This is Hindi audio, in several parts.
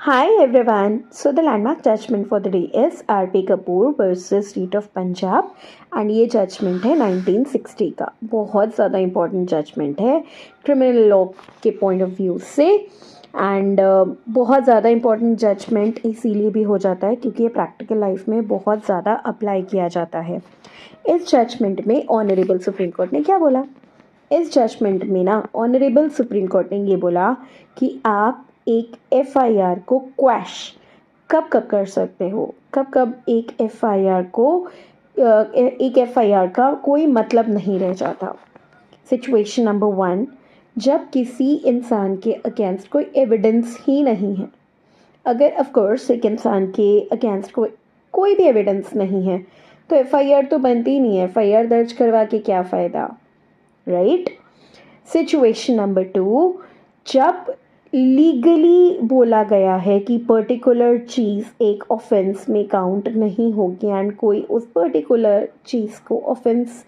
Hi everyone. So the landmark judgment for the day is RP Kapoor versus State of Punjab and ये जजमेंट है 1960 का। बहुत ज़्यादा इम्पोर्टेंट जजमेंट है क्रिमिनल लॉ के पॉइंट ऑफ व्यू से एंड बहुत ज़्यादा इम्पोर्टेंट जजमेंट इसीलिए भी हो जाता है क्योंकि ये प्रैक्टिकल लाइफ में बहुत ज़्यादा अप्लाई किया जाता है। इस जजमेंट में ऑनरेबल सुप्रीम कोर्ट ने क्या बोला? इस जजमेंट में ना ऑनरेबल सुप्रीम कोर्ट ने ये बोला कि आप एक एफआईआर को क्वैश कब कब कर सकते हो, कब कब एक एफआईआर का कोई मतलब नहीं रह जाता। सिचुएशन नंबर 1, जब किसी इंसान के अगेंस्ट कोई एविडेंस ही नहीं है। अगर ऑफ कोर्स एक इंसान के अगेंस्ट कोई भी एविडेंस नहीं है तो एफआईआर तो बनती नहीं है। एफआईआर दर्ज करवा के क्या फ़ायदा, राइट? सिचुएशन नंबर 2, जब लीगली बोला गया है कि पर्टिकुलर चीज़ एक ऑफेंस में काउंट नहीं होगी एंड कोई उस पर्टिकुलर चीज़ को ऑफेंस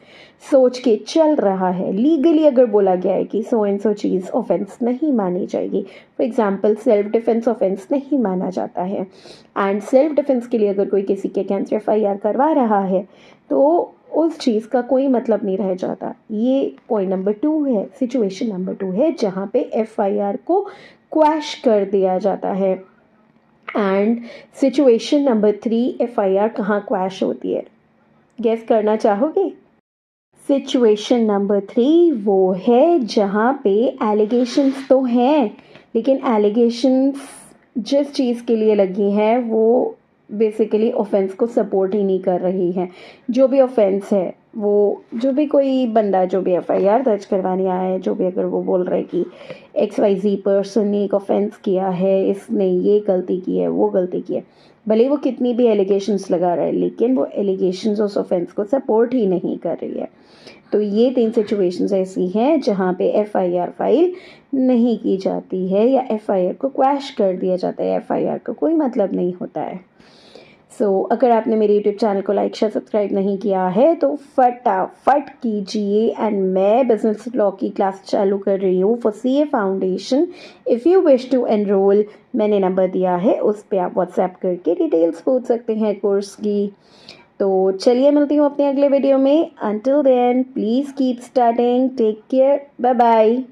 सोच के चल रहा है, लीगली अगर बोला गया है कि so and so cheese offence नहीं मानी जाएगी, for example self defence offence नहीं माना जाता है एंड सेल्फ डिफेंस के लिए अगर कोई किसी के अगेंस्ट एफआईआर करवा रहा है तो उस चीज़ का कोई मतलब नहीं रह जाता। ये पॉइंट नंबर 2 है, सिचुएशन नंबर 2 है जहाँ पे एफआईआर को क्वैश कर दिया जाता है। एंड सिचुएशन नंबर 3, एफआईआर कहाँ क्वैश होती है, गेस करना चाहोगे? सिचुएशन नंबर 3 वो है जहाँ पे एलिगेशंस तो हैं लेकिन एलिगेशंस जिस चीज़ के लिए लगी हैं वो बेसिकली ऑफेंस को सपोर्ट ही नहीं कर रही है। जो भी ऑफेंस है वो, जो भी कोई बंदा जो भी एफआईआर दर्ज करवाने आया है, जो भी अगर वो बोल रहा है कि XYZ पर्सन ने एक ऑफेंस किया है, इसने ये गलती की है, वो गलती की है, भले वो कितनी भी एलिगेशंस लगा रहा है लेकिन वो एलिगेशंस उस ऑफेंस को सपोर्ट ही नहीं कर रही है। तो ये 3 सिचुएशंस ऐसी हैं जहाँ पे एफआईआर फाइल नहीं की जाती है या एफआईआर को क्वैश कर दिया जाता है, एफआईआर का कोई मतलब नहीं होता है। अगर आपने मेरे यूट्यूब चैनल को लाइक शेयर सब्सक्राइब नहीं किया है तो फटाफट कीजिए एंड मैं बिजनेस लॉ की क्लास चालू कर रही हूँ for CA foundation. If you wish to enrol, मैंने नंबर दिया है, उस पर आप व्हाट्सएप करके डिटेल्स पूछ सकते हैं कोर्स की। तो चलिए मिलती हूँ अपने अगले वीडियो में। Until then please keep studying, take care, bye bye.